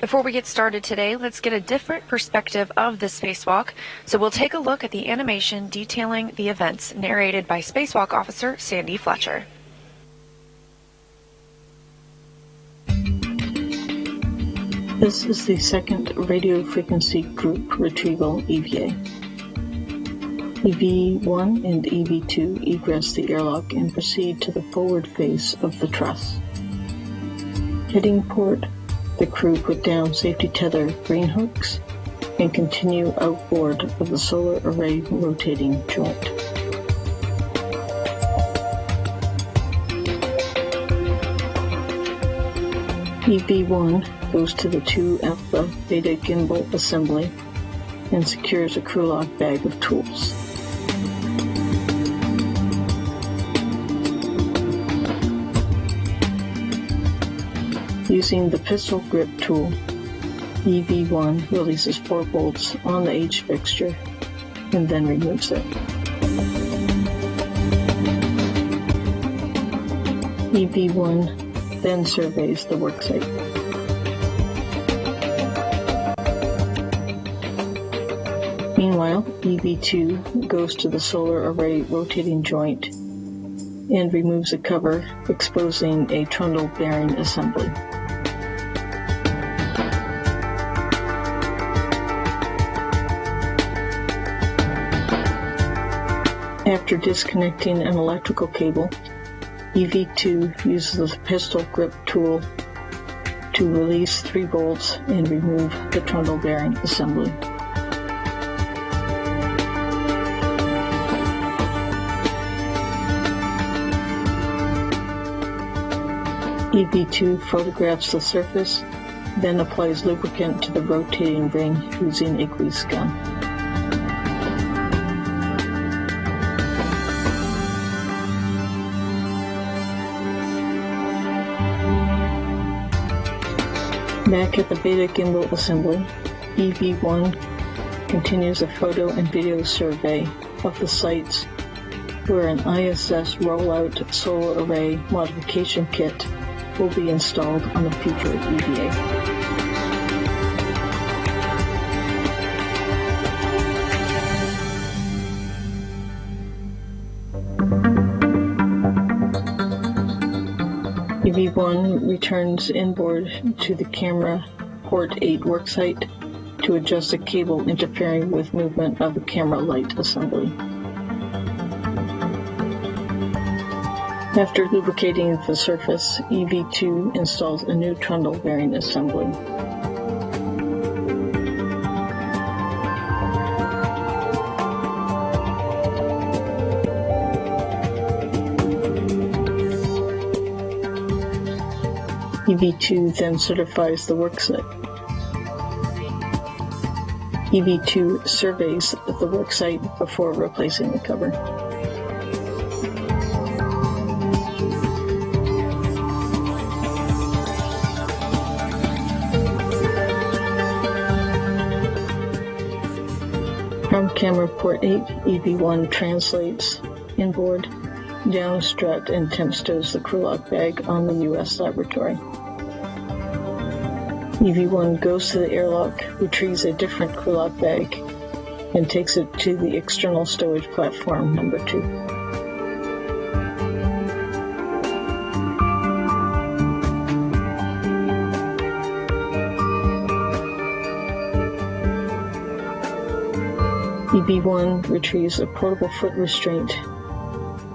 Before we get started today, let's get a different perspective of the spacewalk. So we'll take a look at the animation detailing the events narrated by Spacewalk Officer Sandy Fletcher. This is the second radio frequency group retrieval EVA. EV1 and EV2 egress the airlock and proceed to the forward face of the truss. Heading port, the crew put down safety tether green hooks and continue outboard of the solar array rotating joint. EV1 goes to the 2 alpha beta gimbal assembly and secures a crew lock bag of tools. Using the pistol grip tool, EV1 releases 4 bolts on the H fixture and then removes it. EV1 then surveys the worksite. Meanwhile, EV2 goes to the solar array rotating joint and removes a cover, exposing a trundle bearing assembly. After disconnecting an electrical cable, EV2 uses the pistol grip tool to release 3 bolts and remove the trundle bearing assembly. EV2 photographs the surface, then applies lubricant to the rotating ring using a grease gun. Back at the beta gimbal assembly, EV1 continues a photo and video survey of the sites where an ISS rollout solar array modification kit will be installed on the future EVA. EV1 returns inboard to the camera port 8 worksite to adjust a cable interfering with movement of the camera light assembly. After lubricating the surface, EV2 installs a new trundle bearing assembly. EV2 then certifies the worksite. EV2 surveys the worksite before replacing the cover. From camera port 8, EV1 translates inboard, down strut, and temp stows the crew lock bag on the U.S. laboratory. EV1 goes to the airlock, retrieves a different crew lock bag, and takes it to the external stowage platform number 2. EV1 retrieves a portable foot restraint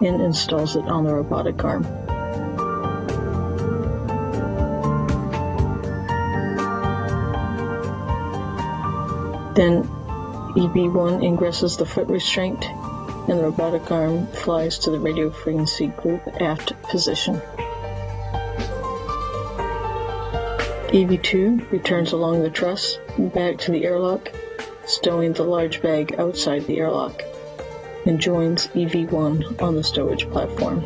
and installs it on the robotic arm. Then EV1 ingresses the foot restraint and the robotic arm flies to the radio frequency group aft position. EV2 returns along the truss back to the airlock, stowing the large bag outside the airlock, and joins EV1 on the stowage platform.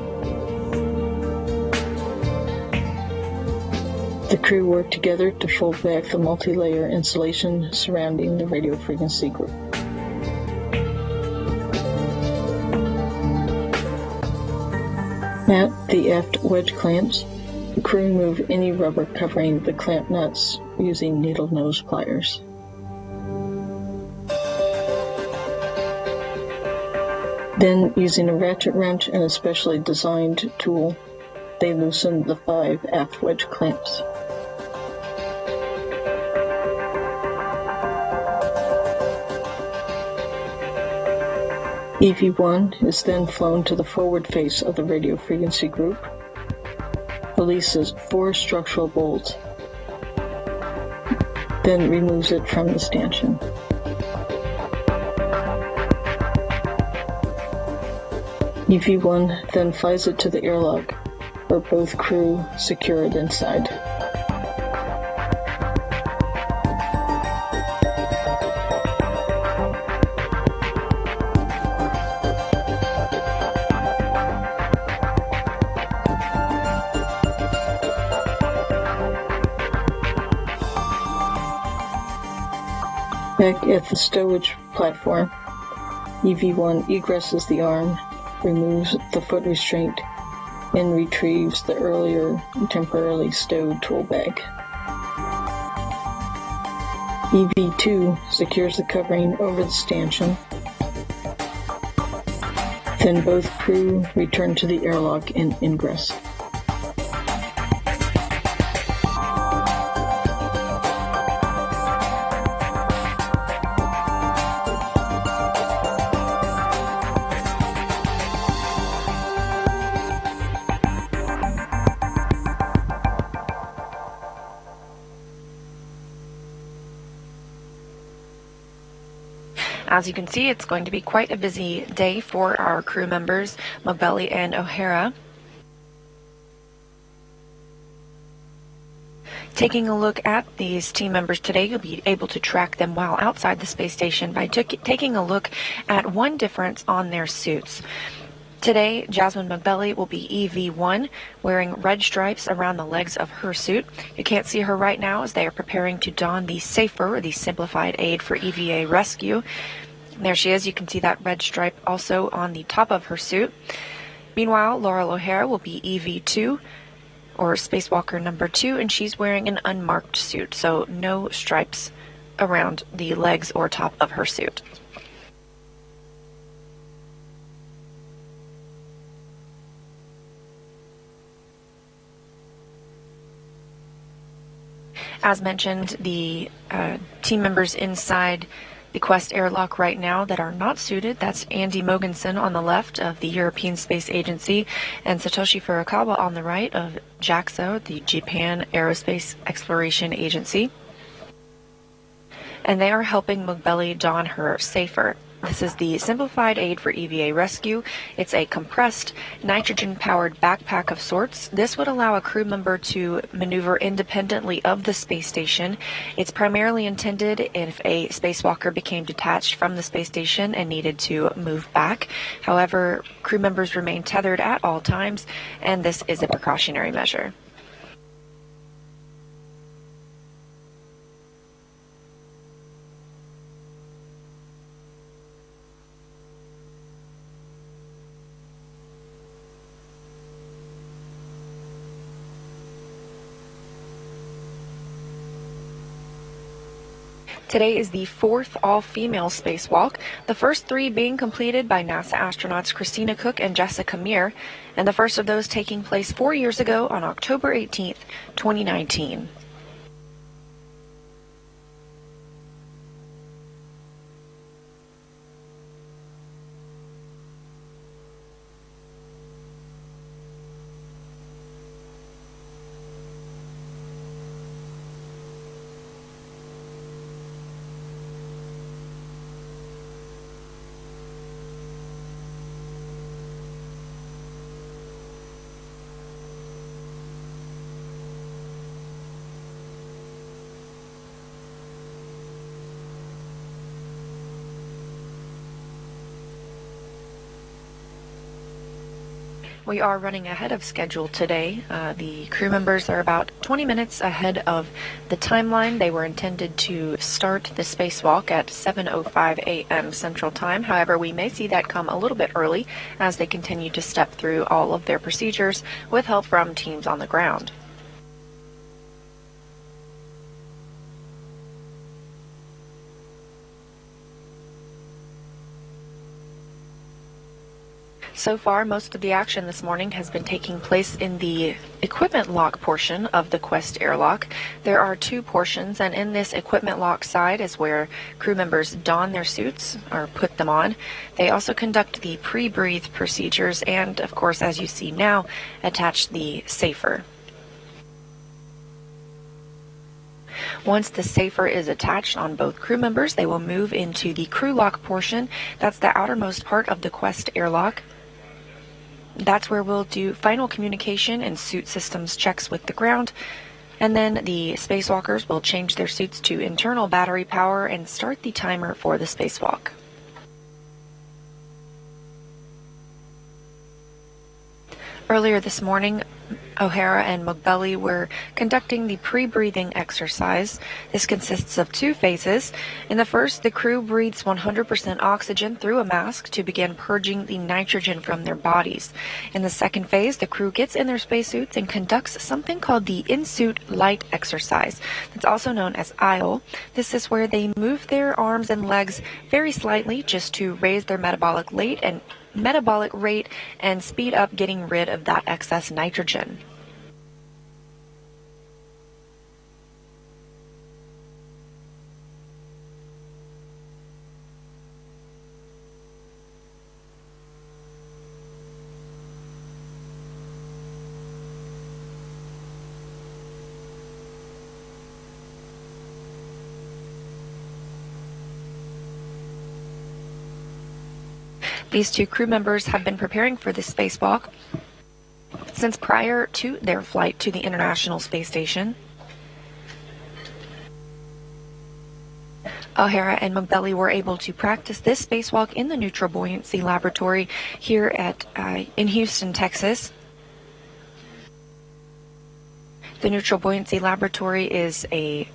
The crew work together to fold back the multi-layer insulation surrounding the radio frequency group. At the aft wedge clamps, the crew remove any rubber covering the clamp nuts using needle nose pliers. Then, using a ratchet wrench and a specially designed tool, they loosened the 5 aft wedge clamps. EV1 is then flown to the forward face of the radio frequency group, releases 4 structural bolts, then removes it from the stanchion. EV1 then flies it to the airlock, where both crew secure it inside. Back at the stowage platform, EV1 egresses the arm, removes the foot restraint, and retrieves the earlier temporarily stowed tool bag. EV2 secures the covering over the stanchion. Then both crew return to the airlock and ingress. As you can see, it's going to be quite a busy day for our crew members, Moghbeli and O'Hara. Taking a look at these team members today, you'll be able to track them while outside the space station by taking a look at one difference on their suits. Today, Jasmin Moghbeli will be EV1, wearing red stripes around the legs of her suit. You can't see her right now as they are preparing to don the SAFER, or the Simplified Aid for EVA Rescue. There she is. You can see that red stripe also on the top of her suit. Meanwhile, Loral O'Hara will be EV2, or Spacewalker number 2, and she's wearing an unmarked suit, so no stripes around the legs or top of her suit. As mentioned, the team members inside the Quest airlock right now that are not suited, that's Andy Mogensen on the left of the European Space Agency and Satoshi Furukawa on the right of JAXA, the Japan Aerospace Exploration Agency. And they are helping Moghbeli don her SAFER. This is the Simplified Aid for EVA Rescue. It's a compressed, nitrogen-powered backpack of sorts. This would allow a crew member to maneuver independently of the space station. It's primarily intended if a spacewalker became detached from the space station and needed to move back. However, crew members remain tethered at all times, and this is a precautionary measure. Today is the 4th all-female spacewalk, the first 3 being completed by NASA astronauts Christina Cook and Jessica Meir, and the first of those taking place 4 years ago on October 18th, 2019. We are running ahead of schedule today. The crew members are about 20 minutes ahead of the timeline. They were intended to start the spacewalk at 7:05 a.m. Central Time. However, we may see that come a little bit early as they continue to step through all of their procedures with help from teams on the ground. So far, most of the action this morning has been taking place in the equipment lock portion of the Quest airlock. There are two portions, and in this equipment lock side is where crew members don their suits or put them on. They also conduct the pre-breathe procedures and, of course, as you see now, attach the safer. Once the safer is attached on both crew members, they will move into the crew lock portion. That's the outermost part of the Quest airlock. That's where we'll do final communication and suit systems checks with the ground. And then the spacewalkers will change their suits to internal battery power and start the timer for the spacewalk. Earlier this morning, O'Hara and Moghbeli were conducting the pre-breathing exercise. This consists of two phases. In the first, the crew breathes 100% oxygen through a mask to begin purging the nitrogen from their bodies. In the second phase, the crew gets in their spacesuits and conducts something called the in-suit light exercise. It's also known as ISLE. This is where they move their arms and legs very slightly just to raise their metabolic rate and speed up getting rid of that excess nitrogen. These two crew members have been preparing for this spacewalk since prior to their flight to the International Space Station. O'Hara and Moghbeli were able to practice this spacewalk in the Neutral Buoyancy Laboratory here in Houston, Texas. The Neutral Buoyancy Laboratory is a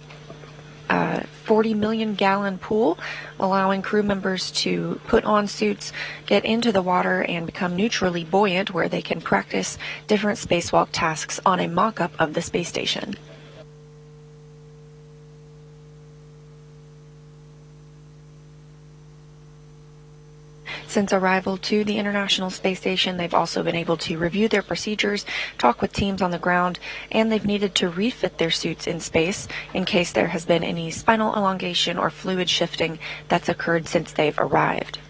40 million gallon pool, allowing crew members to put on suits, get into the water, and become neutrally buoyant, where they can practice different spacewalk tasks on a mock-up of the space station. Since arrival to the International Space Station, they've also been able to review their procedures, talk with teams on the ground, and they've needed to refit their suits in space in case there has been any spinal elongation or fluid shifting that's occurred since they've arrived.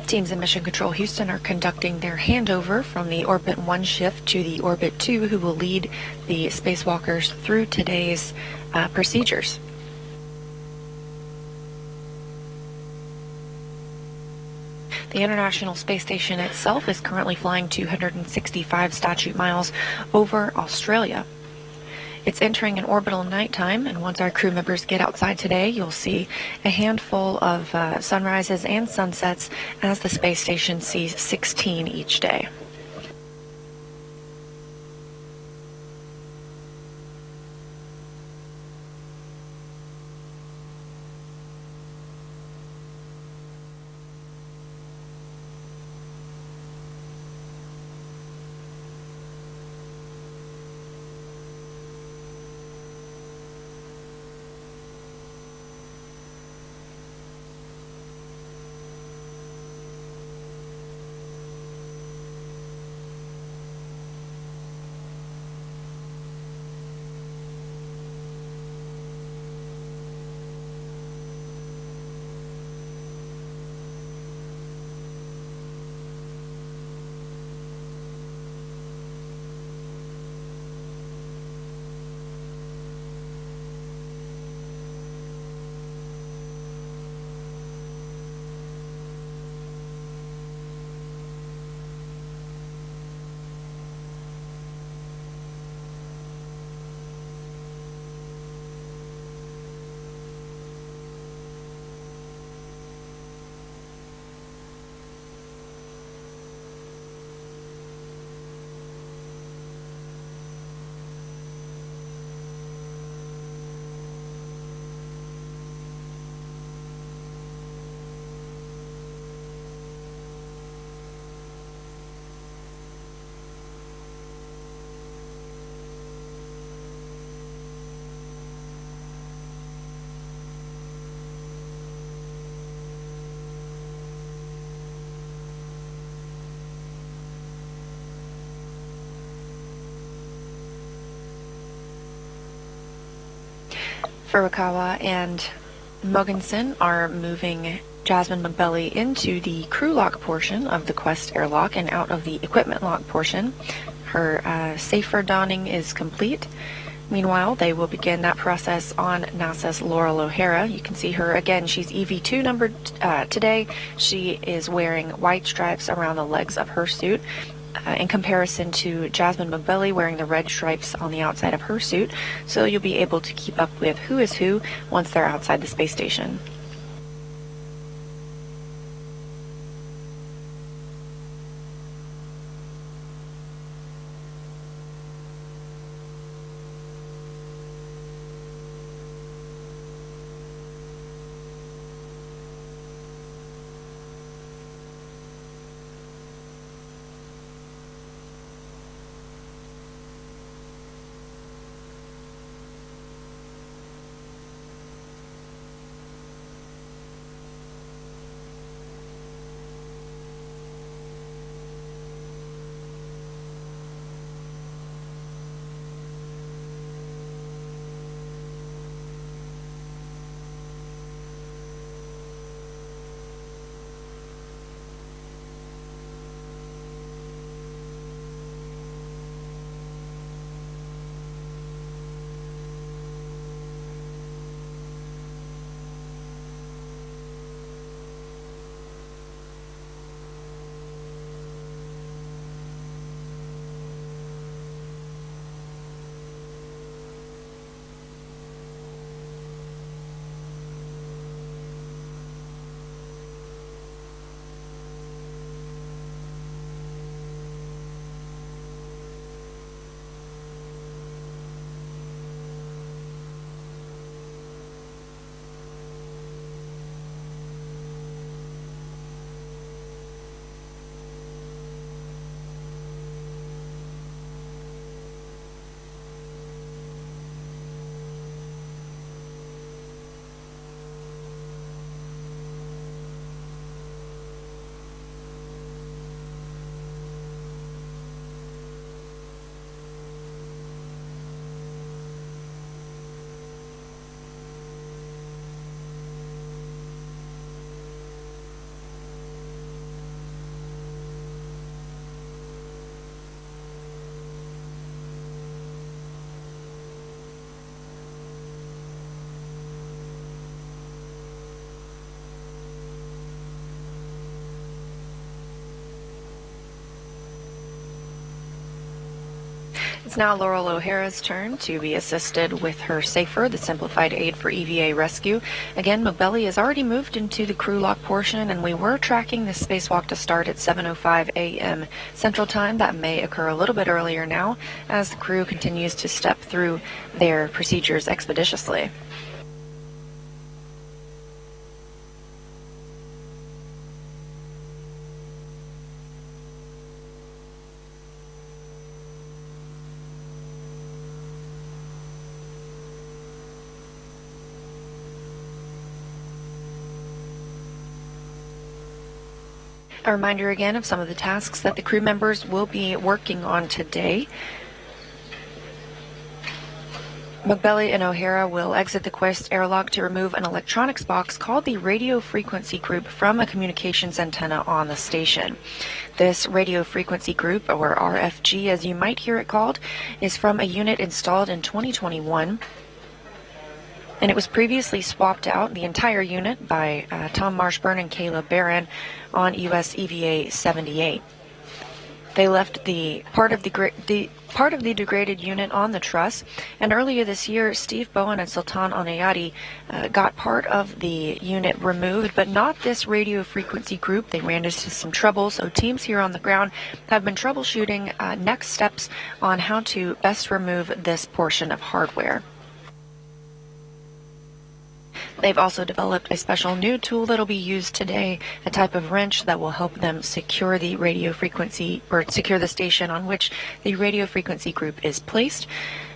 Teams in Mission Control Houston are conducting their handover from the Orbit 1 shift to the Orbit 2, who will lead the spacewalkers through today's procedures. The International Space Station itself is currently flying 265 statute miles over Australia. It's entering an orbital nighttime, and once our crew members get outside today, you'll see a handful of sunrises and sunsets as the space station sees 16 each day. Furukawa and Mogensen are moving Jasmin Moghbeli into the crew lock portion of the Quest airlock and out of the equipment lock portion. Her safer donning is complete. Meanwhile, they will begin that process on NASA's Loral O'Hara. You can see her again. She's EV2 numbered today. She is wearing white stripes around the legs of her suit. In comparison to Jasmin Moghbeli wearing the red stripes on the outside of her suit, so you'll be able to keep up with who is who once they're outside the space station. It's now Loral O'Hara's turn to be assisted with her SAFER, the Simplified Aid for EVA Rescue. Again, Moghbeli has already moved into the crew lock portion, and we were tracking this spacewalk to start at 7:05 a.m. Central Time. That may occur a little bit earlier now as the crew continues to step through their procedures expeditiously. A reminder again of some of the tasks that the crew members will be working on today. Moghbeli and O'Hara will exit the Quest airlock to remove an electronics box called the radio frequency group from a communications antenna on the station. This radio frequency group, or RFG as you might hear it called, is from a unit installed in 2021. And it was previously swapped out, the entire unit, by Tom Marshburn and Kayla Barron on US EVA 78. They left the part of the degraded unit on the truss, and earlier this year, Steve Bowen and Sultan Onayati got part of the unit removed, but not this radio frequency group. They ran into some trouble, so teams here on the ground have been troubleshooting next steps on how to best remove this portion of hardware. They've also developed a special new tool that'll be used today, a type of wrench that will help them secure the radio frequency, or secure the station on which the radio frequency group is placed,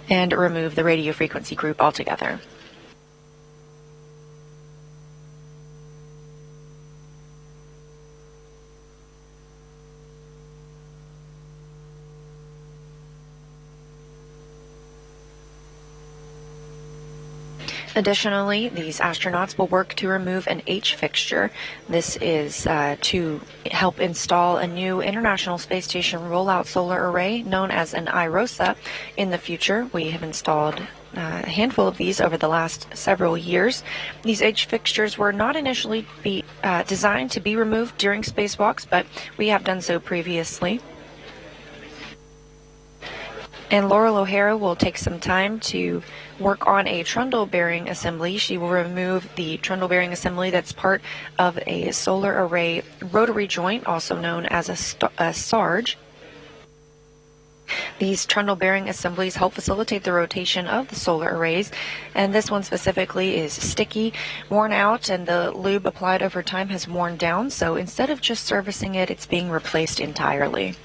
and remove the radio frequency group altogether. Additionally, these astronauts will work to remove an H fixture. This is to help install a new International Space Station rollout solar array known as an IROSA in the future. We have installed a handful of these over the last several years. These H fixtures were not initially designed to be removed during spacewalks, but we have done so previously. And Loral O'Hara will take some time to work on a trundle bearing assembly. She will remove the trundle bearing assembly that's part of a solar array rotary joint, also known as a SARG. These trundle bearing assemblies help facilitate the rotation of the solar arrays, and this one specifically is sticky, worn out, and the lube applied over time has worn down, so instead of just servicing it, it's being replaced entirely.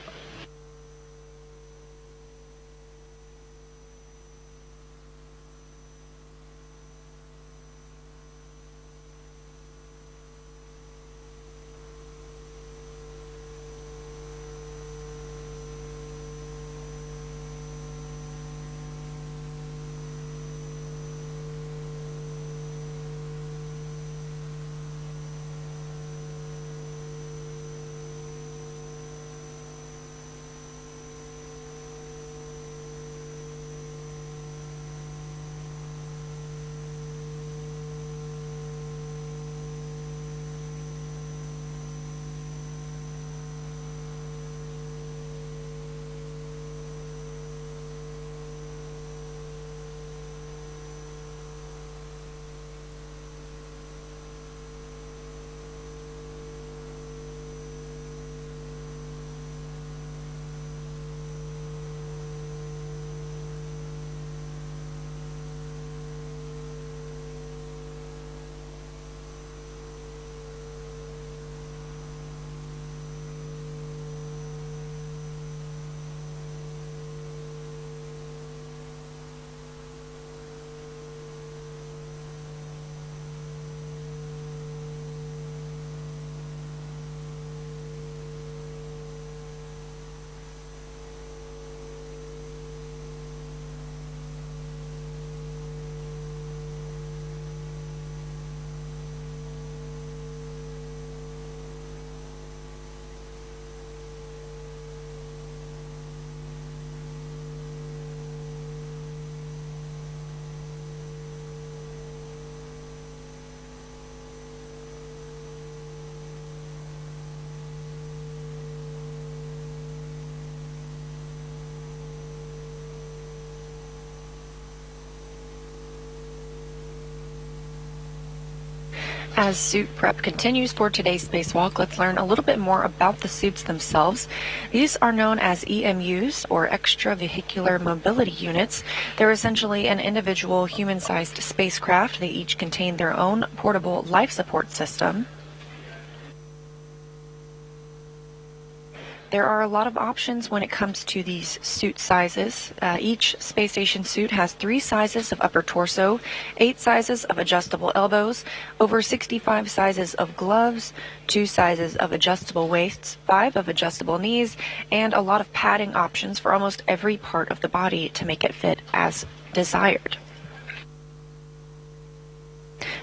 As suit prep continues for today's spacewalk, let's learn a little bit more about the suits themselves. These are known as EMUs, or extravehicular mobility units. They're essentially an individual human-sized spacecraft. They each contain their own portable life support system. There are a lot of options when it comes to these suit sizes. Each space station suit has 3 sizes of upper torso, 8 sizes of adjustable elbows, over 65 sizes of gloves, 2 sizes of adjustable waists, 5 of adjustable knees, and a lot of padding options for almost every part of the body to make it fit as desired.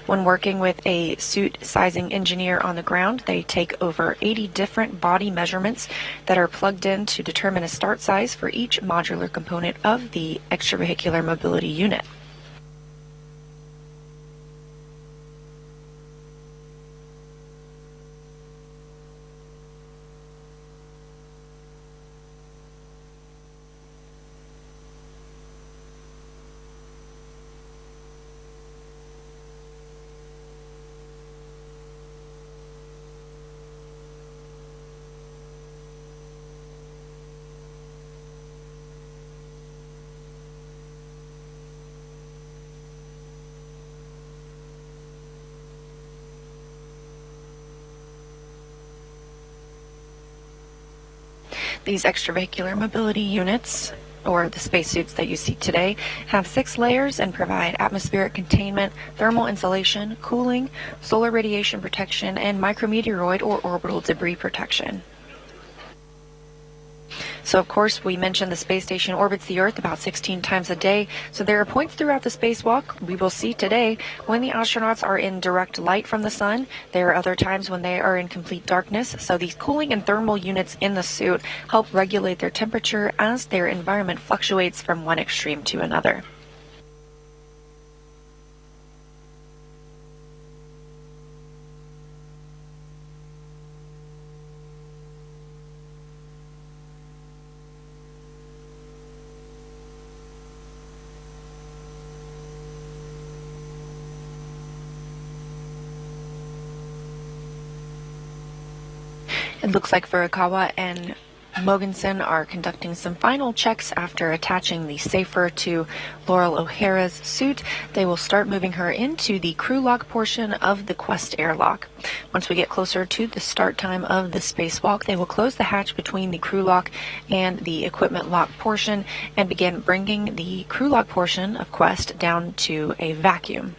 When working with a suit sizing engineer on the ground, they take over 80 different body measurements that are plugged in to determine a start size for each modular component of the extravehicular mobility unit. These extravehicular mobility units, or the spacesuits that you see today, have 6 layers and provide atmospheric containment, thermal insulation, cooling, solar radiation protection, and micrometeoroid or orbital debris protection. So of course, we mentioned the space station orbits the Earth about 16 times a day. So there are points throughout the spacewalk we will see today when the astronauts are in direct light from the sun. There are other times when they are in complete darkness. So these cooling and thermal units in the suit help regulate their temperature as their environment fluctuates from one extreme to another. It looks like Furukawa and Mogensen are conducting some final checks after attaching the safer to Loral O'Hara's suit. They will start moving her into the crew lock portion of the Quest airlock. Once we get closer to the start time of the spacewalk, they will close the hatch between the crew lock and the equipment lock portion and begin bringing the crew lock portion of Quest down to a vacuum.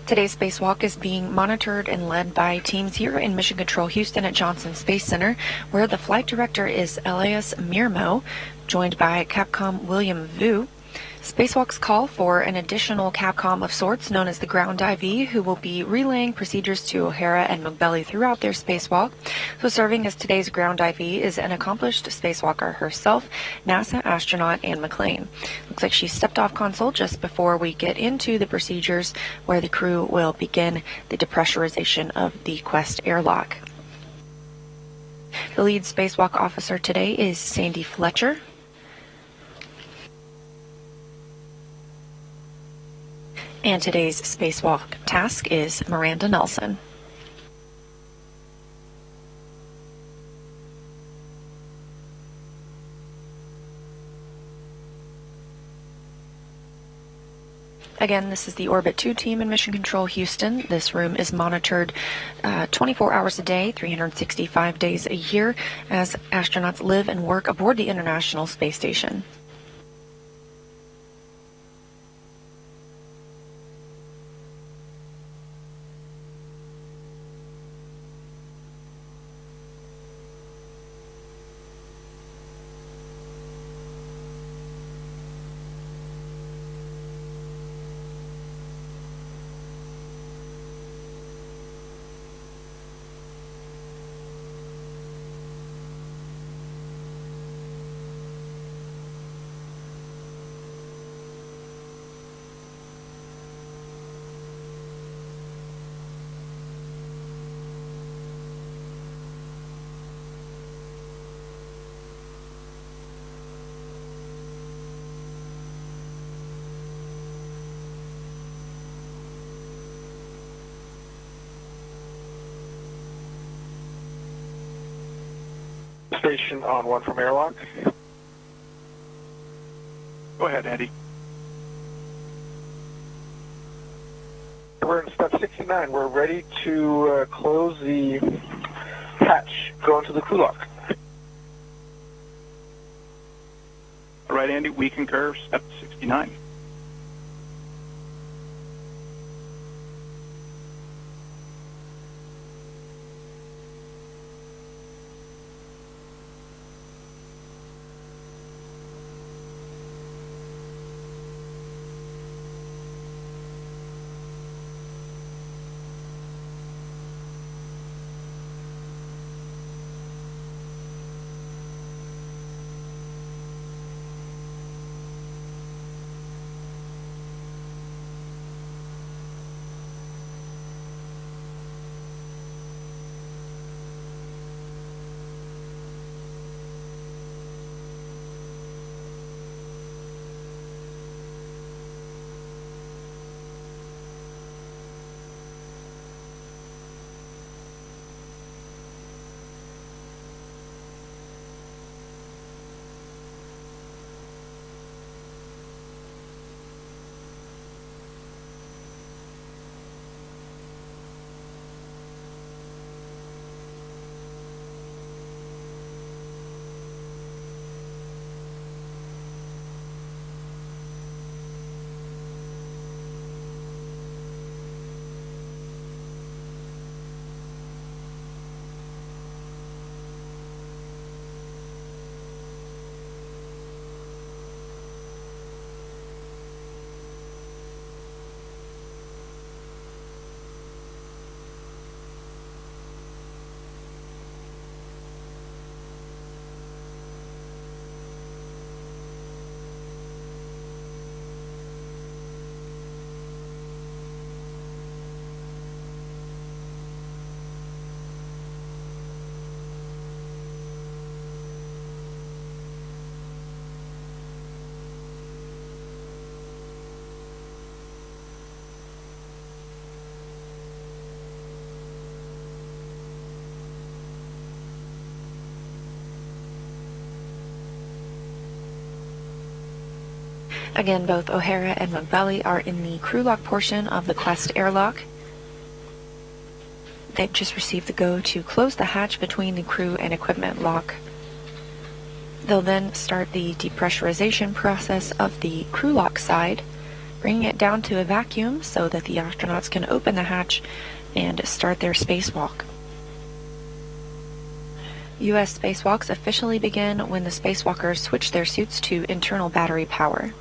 Today's spacewalk is being monitored and led by teams here in Mission Control Houston at Johnson Space Center, where the flight director is Elias Mirmo, joined by Capcom William Vu. Spacewalks call for an additional Capcom of sorts known as the Ground IV, who will be relaying procedures to O'Hara and Moghbeli throughout their spacewalk. So serving as today's Ground IV is an accomplished spacewalker herself, NASA astronaut Anne McLean. Looks like she stepped off console just before we get into the procedures where the crew will begin the depressurization of the Quest airlock. The lead spacewalk officer today is Sandy Fletcher. And today's spacewalk task is Miranda Nelson. Again, this is the Orbit 2 team in Mission Control Houston. This room is monitored 24 hours a day, 365 days a year, as astronauts live and work aboard the International Space Station. Station on one from airlock. Go ahead, Andy. We're in step 69. We're ready to close the hatch. Go into the crew lock. All right, Andy, we concur. Step 69. Again, both O'Hara and Moghbeli are in the crew lock portion of the Quest airlock. They've just received the go to close the hatch between the crew and equipment lock. They'll then start the depressurization process of the crew lock side bringing it down to a vacuum so that the astronauts can open the hatch and start their spacewalk. U.S. spacewalks officially begin when the spacewalkers switch their suits to internal battery power.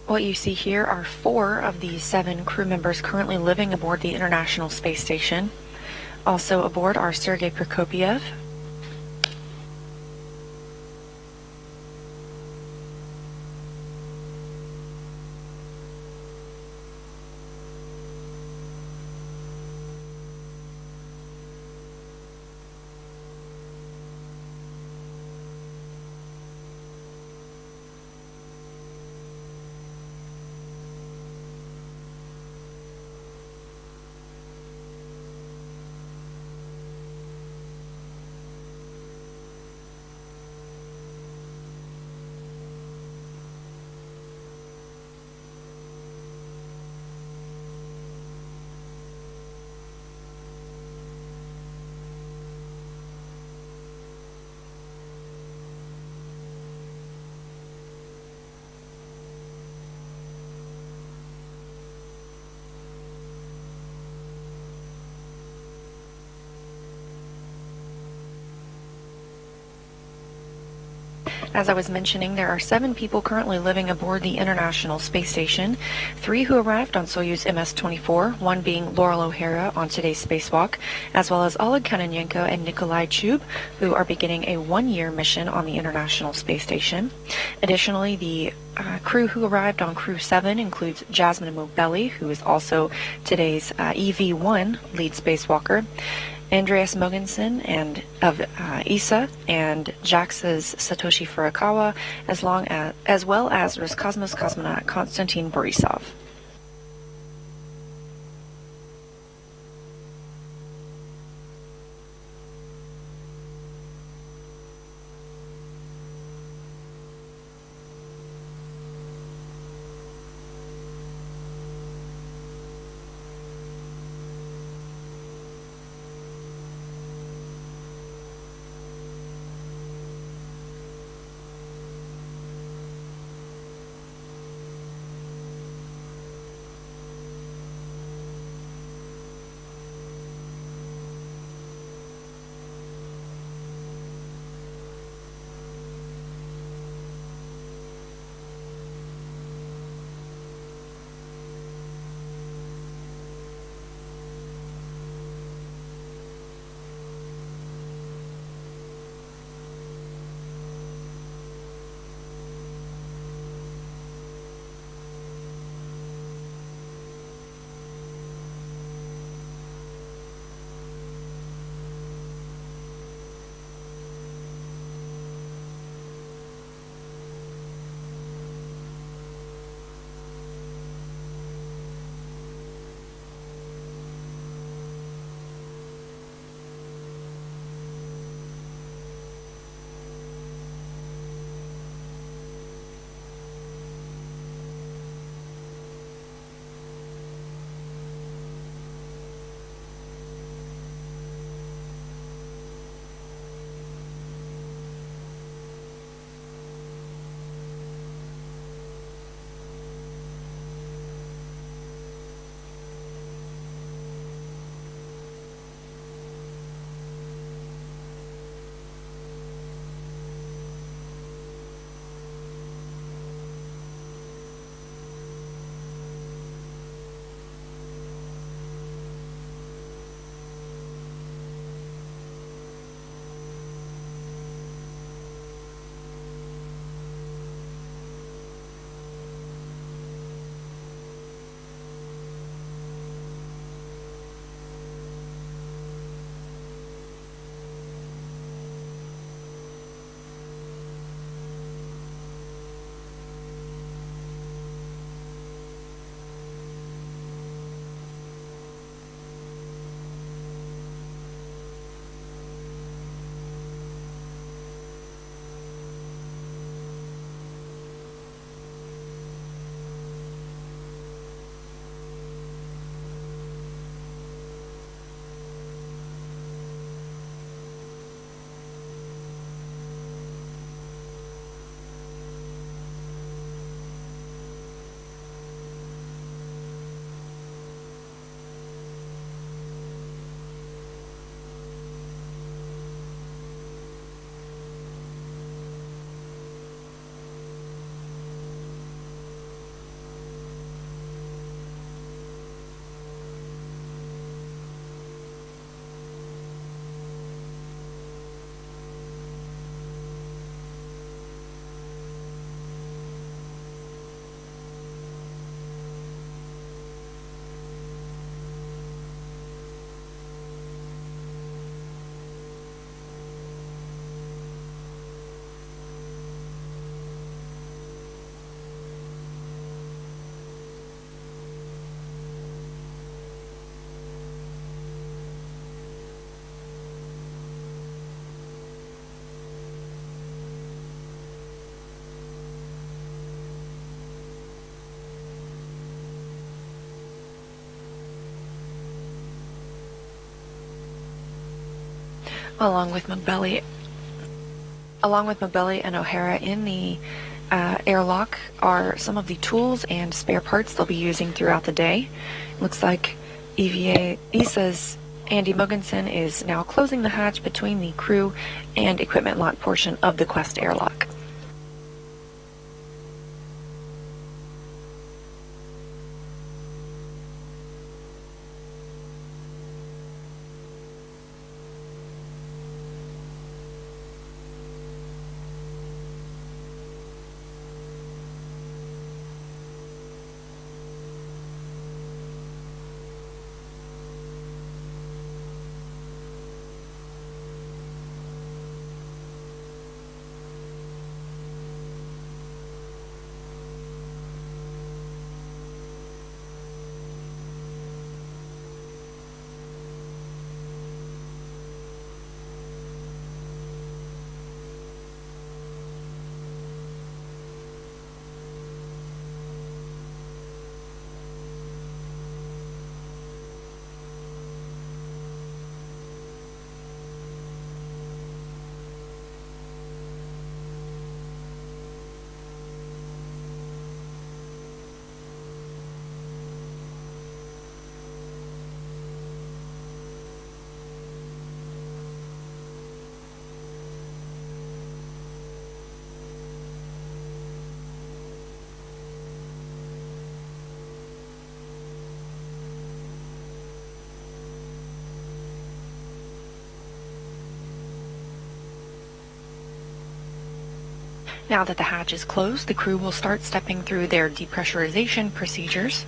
What you see here are 4 of the 7 crew members currently living aboard the International Space Station. Also aboard are Sergei Prokopyev, As I was mentioning, there are 7 people currently living aboard the International Space Station, 3 who arrived on Soyuz MS-24, 1 being Loral O'Hara on today's spacewalk, as well as Oleg Kononenko and Nikolai Chub, who are beginning a 1-year mission on the International Space Station. Additionally, the crew who arrived on Crew 7 includes Jasmin Moghbeli, who is also today's EV-1 lead spacewalker, Andreas Mogensen and of ESA, and JAXA's Satoshi Furukawa, as well as Roscosmos cosmonaut Konstantin Borisov. Along with Moghbeli and O'Hara in the airlock are some of the tools and spare parts they'll be using throughout the day. Looks like ESA's Andy Mogensen is now closing the hatch between the crew and equipment lock portion of the Quest airlock. Now that the hatch is closed, the crew will start stepping through their depressurization procedures.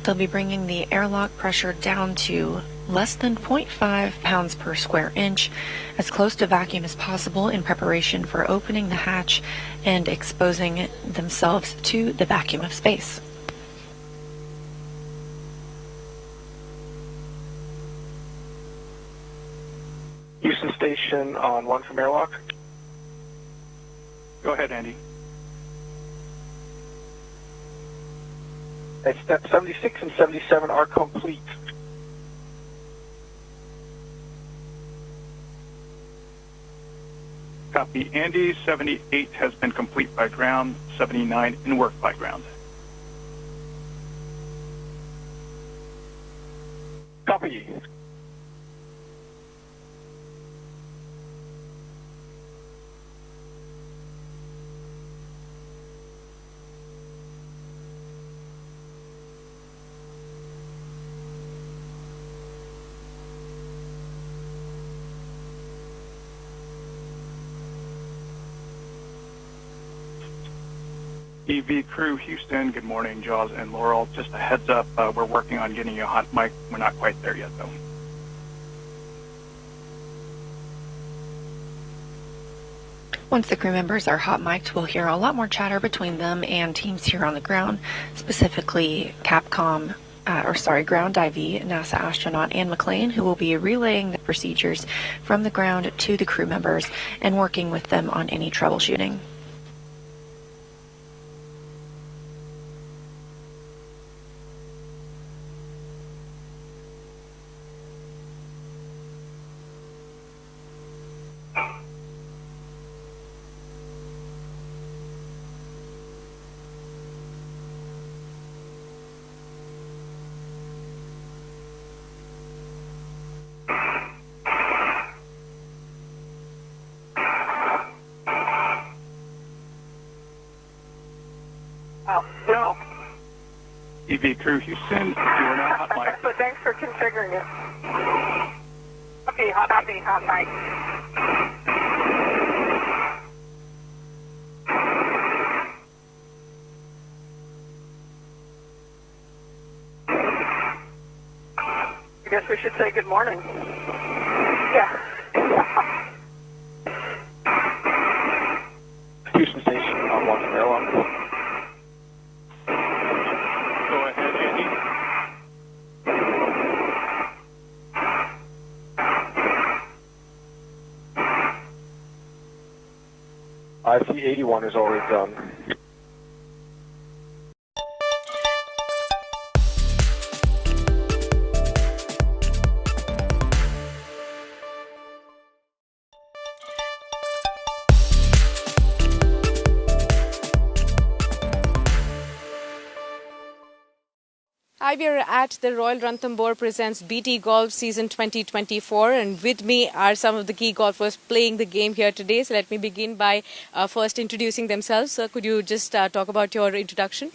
They'll be bringing the airlock pressure down to less than 0.5 pounds per square inch, as close to vacuum as possible in preparation for opening the hatch and exposing themselves to the vacuum of space. Houston Station on 1 from airlock. Go ahead, Andy. Step 76 and 77 are complete. Copy, Andy. 78 has been complete by ground, 79 in work by ground. Copy. EV crew, Houston, good morning, Jaws and Loral. Just a heads up, we're working on getting you a hot mic. We're not quite there yet, though. Once the crew members are hot mic'd, we'll hear a lot more chatter between them and teams here on the ground, specifically ground IV, NASA astronaut Ann McLean, who will be relaying the procedures from the ground to the crew members and working with them on any troubleshooting. No. EV crew, Houston, you are now hot mic. But thanks for configuring it. Copy, hot mic. I guess we should say good morning. Yeah. Houston Station on 1 from airlock. Go ahead, Andy. IC-81 is already done. Hi, we are at the Royal Ranthambore presents BT Golf Season 2024, and with me are some of the key golfers playing the game here today. So let me begin by first introducing themselves. Could you just talk about your introduction?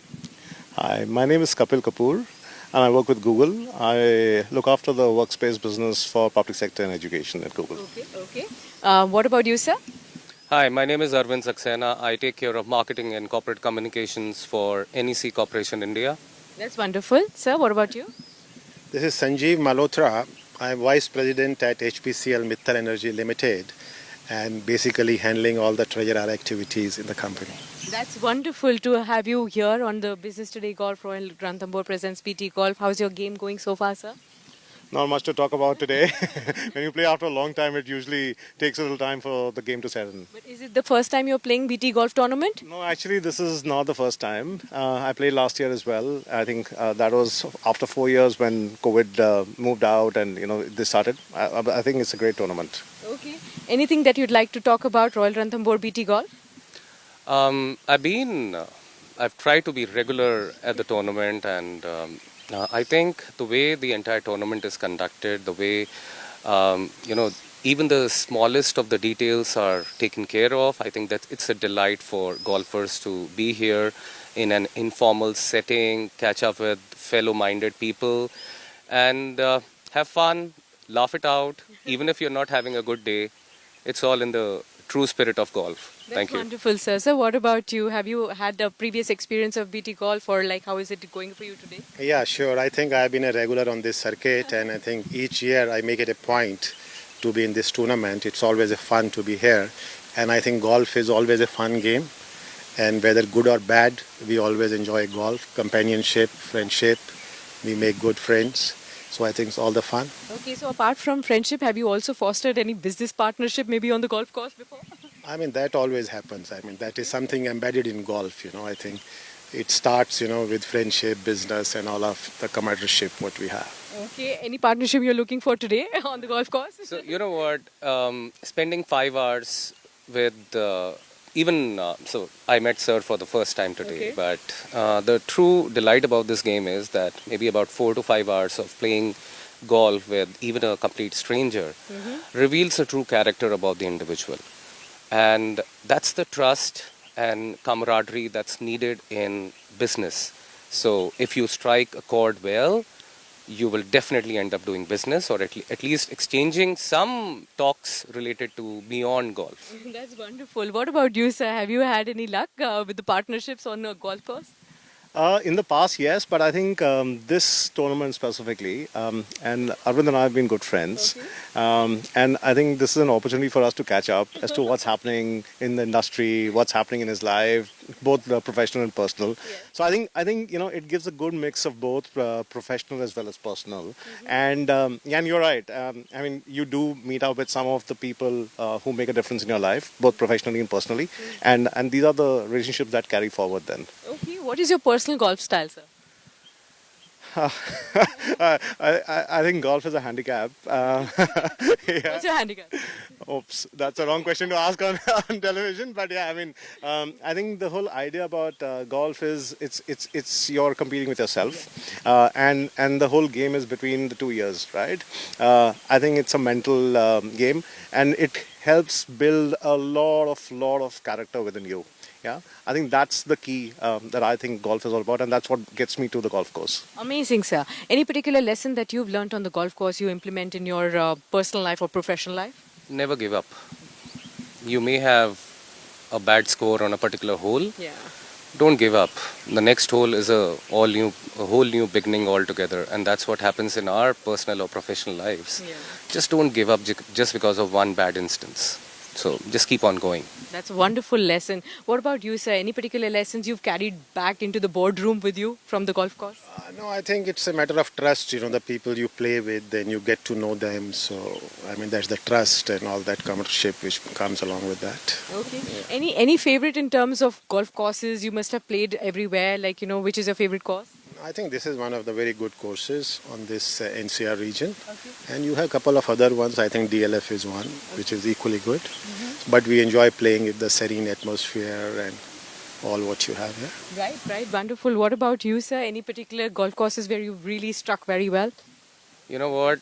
Hi, my name is Kapil Kapoor and I work with Google. I look after the workspace business for public sector and education at Google. Okay. What about you, sir? Hi, my name is Arvind Saxena. I take care of marketing and corporate communications for NEC Corporation India. That's wonderful. Sir, what about you? This is Sanjeev Malhotra. I'm Vice President at HPCL Mittal Energy Limited and basically handling all the treasurer activities in the company. That's wonderful to have you here on the Business Today Golf Royal Ranthambore presents BT Golf. How's your game going so far, sir? Not much to talk about today. When you play after a long time, it usually takes a little time for the game to settle in. But is it the first time you're playing BT Golf tournament? No, actually, this is not the first time. I played last year as well. I think that was after 4 years when COVID moved out and this started. I think it's a great tournament. Okay. Anything that you'd like to talk about Royal Ranthambore BT Golf? I've tried to be regular at the tournament, and I think the way the entire tournament is conducted, the way even the smallest of the details are taken care of, I think that it's a delight for golfers to be here in an informal setting, catch up with fellow-minded people, and have fun, laugh it out. Even if you're not having a good day, it's all in the true spirit of golf. Thank you. That's wonderful, sir. So what about you? Have you had a previous experience of BT Golf, or how is it going for you today? Yeah, sure. I think I've been a regular on this circuit and I think each year I make it a point to be in this tournament. It's always a fun to be here. And I think golf is always a fun game. And whether good or bad, we always enjoy golf, companionship, friendship. We make good friends. So I think it's all the fun. Okay, so apart from friendship, have you also fostered any business partnership maybe on the golf course before? I mean, that always happens. I mean, that is something embedded in golf, I think it starts, with friendship, business and all of the comradeship what we have. Okay, any partnership you're looking for today on the golf course? So, you know what, spending 5 hours with so I met Sir for the first time today, Okay. but the true delight about this game is that maybe about 4 to 5 hours of playing golf with even a complete stranger reveals a true character about the individual. And that's the trust and camaraderie that's needed in business. So if you strike a chord well, you will definitely end up doing business, or at least exchanging some talks related to beyond golf. That's wonderful. What about you, sir? Have you had any luck with the partnerships on a golf course? In the past, yes, but I think this tournament specifically, and Arvind and I have been good friends, and I think this is an opportunity for us to catch up as to what's happening in the industry, what's happening in his life, both professional and personal. So I think it gives a good mix of both professional as well as personal. And you're right. I mean, you do meet up with some of the people who make a difference in your life, both professionally and personally, and these are the relationships that carry forward then. Okay, what is your personal golf style, sir? I think golf is a handicap. What's your handicap? Oops, that's a wrong question to ask on television. But yeah, I mean, I think the whole idea about golf is it's you're competing with yourself, and the whole game is between the 2 ears, right? I think it's a mental game, and it helps build a lot of character within you. Yeah, I think that's the key that I think golf is all about, and that's what gets me to the golf course. Amazing, sir. Any particular lesson that you've learnt on the golf course you implement in your personal life or professional life? Never give up. You may have a bad score on a particular hole. Yeah. Don't give up. The next hole is a whole new beginning altogether, and that's what happens in our personal or professional lives. Yeah. Just don't give up just because of one bad instance. So just keep on going. That's a wonderful lesson. What about you, sir? Any particular lessons you've carried back into the boardroom with you from the golf course? No, I think it's a matter of trust. The people you play with, then you get to know them. So, I mean, there's the trust and all that comradeship which comes along with that. Okay. Yeah. Any favorite in terms of golf courses? You must have played everywhere. Which is your favorite course? I think this is one of the very good courses on this NCR region. Okay. And you have a couple of other ones. I think DLF is one, which is equally good. But we enjoy playing in the serene atmosphere and all what you have here. Right, wonderful. What about you, sir? Any particular golf courses where you really struck very well? You know what?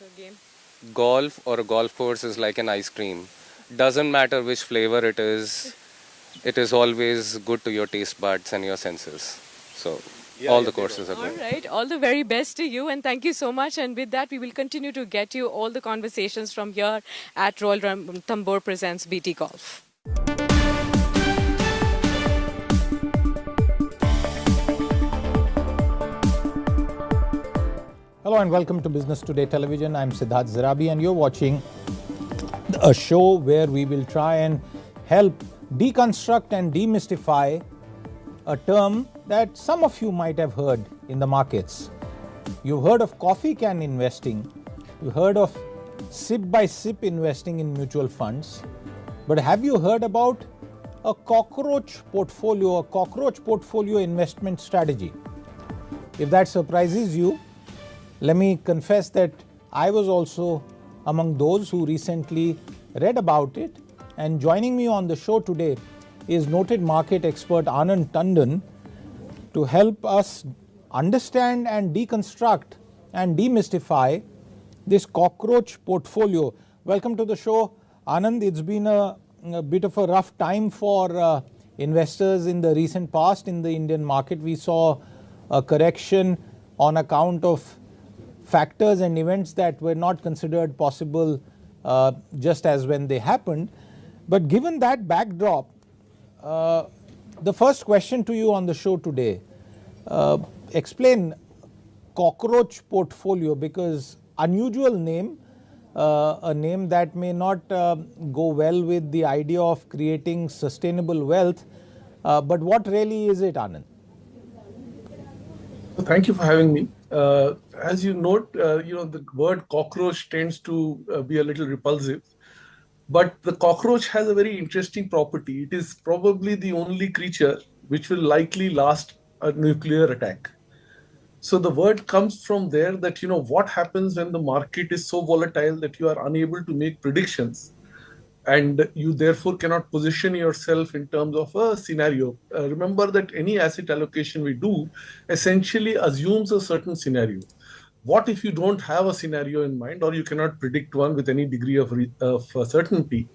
Golf or a golf course is like an ice cream. Doesn't matter which flavor it is always good to your taste buds and your senses. So all the courses are All good. right, all the very best to you, and thank you so much. And with that, we will continue to get you all the conversations from here at Royal Ranthambore Presents BT Golf. Hello and welcome to Business Today Television. I'm Siddharth Zarabi and you're watching a show where we will try and help deconstruct and demystify a term that some of you might have heard in the markets. You've heard of coffee can investing, you've heard of sip by sip investing in mutual funds, but have you heard about a cockroach portfolio investment strategy? If that surprises you, let me confess that I was also among those who recently read about it, and joining me on the show today is noted market expert Anand Tandon to help us understand and deconstruct and demystify this cockroach portfolio. Welcome to the show, Anand. It's been a bit of a rough time for investors in the recent past in the Indian market. We saw a correction on account of factors and events that were not considered possible just as when they happened. But given that backdrop, the first question to you on the show today, explain cockroach portfolio, because unusual name, a name that may not go well with the idea of creating sustainable wealth, but what really is it, Anand? Thank you for having me. As you note, the word cockroach tends to be a little repulsive, but the cockroach has a very interesting property. It is probably the only creature which will likely last a nuclear attack. So the word comes from there that, what happens when the market is so volatile that you are unable to make predictions, and you therefore cannot position yourself in terms of a scenario. Remember that any asset allocation we do essentially assumes a certain scenario. What if you don't have a scenario in mind, or you cannot predict one with any degree of certainty?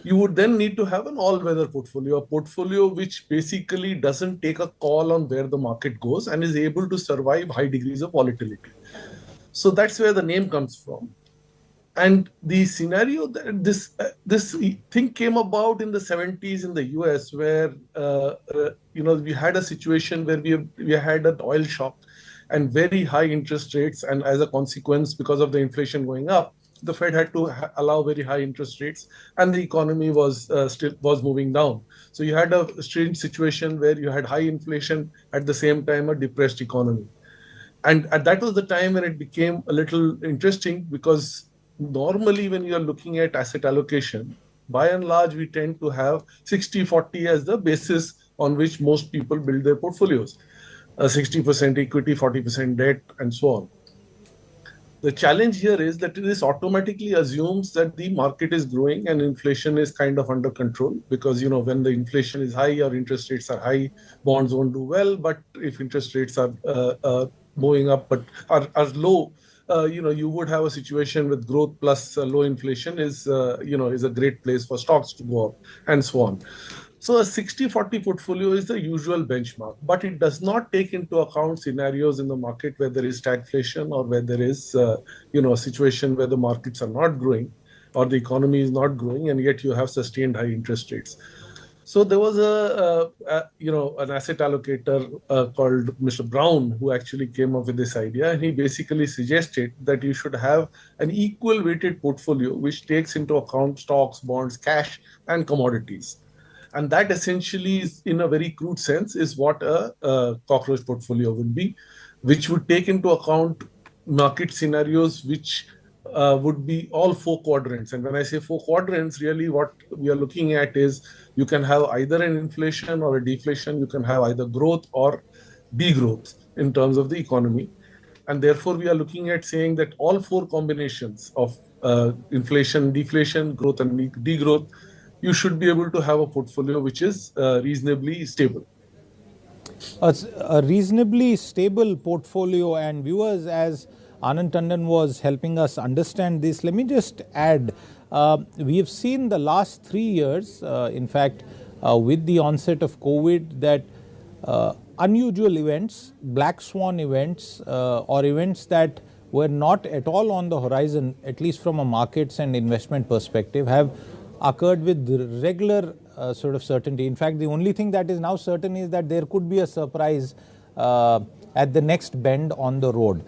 You would then need to have an all-weather portfolio, a portfolio which basically doesn't take a call on where the market goes and is able to survive high degrees of volatility. So that's where the name comes from. And the scenario that this thing came about in the 70s in the US, where we had a situation where we had an oil shock and very high interest rates, and as a consequence, because of the inflation going up, the Fed had to allow very high interest rates, and the economy was moving down. So you had a strange situation where you had high inflation at the same time a depressed economy, and that was the time when it became a little interesting, because normally when you are looking at asset allocation, by and large, we tend to have 60-40 as the basis on which most people build their portfolios. 60% equity, 40% debt, and so on. The challenge here is that this automatically assumes that the market is growing and inflation is kind of under control, because when the inflation is high or interest rates are high, bonds won't do well. But if interest rates are moving up but are low, you would have a situation with growth plus low inflation is a great place for stocks to go up, and so on. So a 60-40 portfolio is the usual benchmark, but it does not take into account scenarios in the market where there is stagflation, or where there is a situation where the markets are not growing or the economy is not growing, and yet you have sustained high interest rates. So there was an asset allocator called Mr. Brown who actually came up with this idea, and he basically suggested that you should have an equal weighted portfolio which takes into account stocks, bonds, cash, and commodities. And that essentially is, in a very crude sense, is what a cockroach portfolio would be, which would take into account market scenarios which would be all four quadrants. And when I say four quadrants, really what we are looking at is you can have either an inflation or a deflation, you can have either growth or degrowth in terms of the economy. And therefore, we are looking at saying that all four combinations of inflation, deflation, growth, and degrowth, you should be able to have a portfolio which is reasonably stable. a reasonably stable portfolio. And viewers, as Anand Tandon was helping us understand this, let me just add, we have seen the last 3 years, in fact, with the onset of COVID, that unusual events, black swan events, or events that were not at all on the horizon, at least from a markets and investment perspective, have occurred with regular sort of certainty. In fact, the only thing that is now certain is that there could be a surprise at the next bend on the road.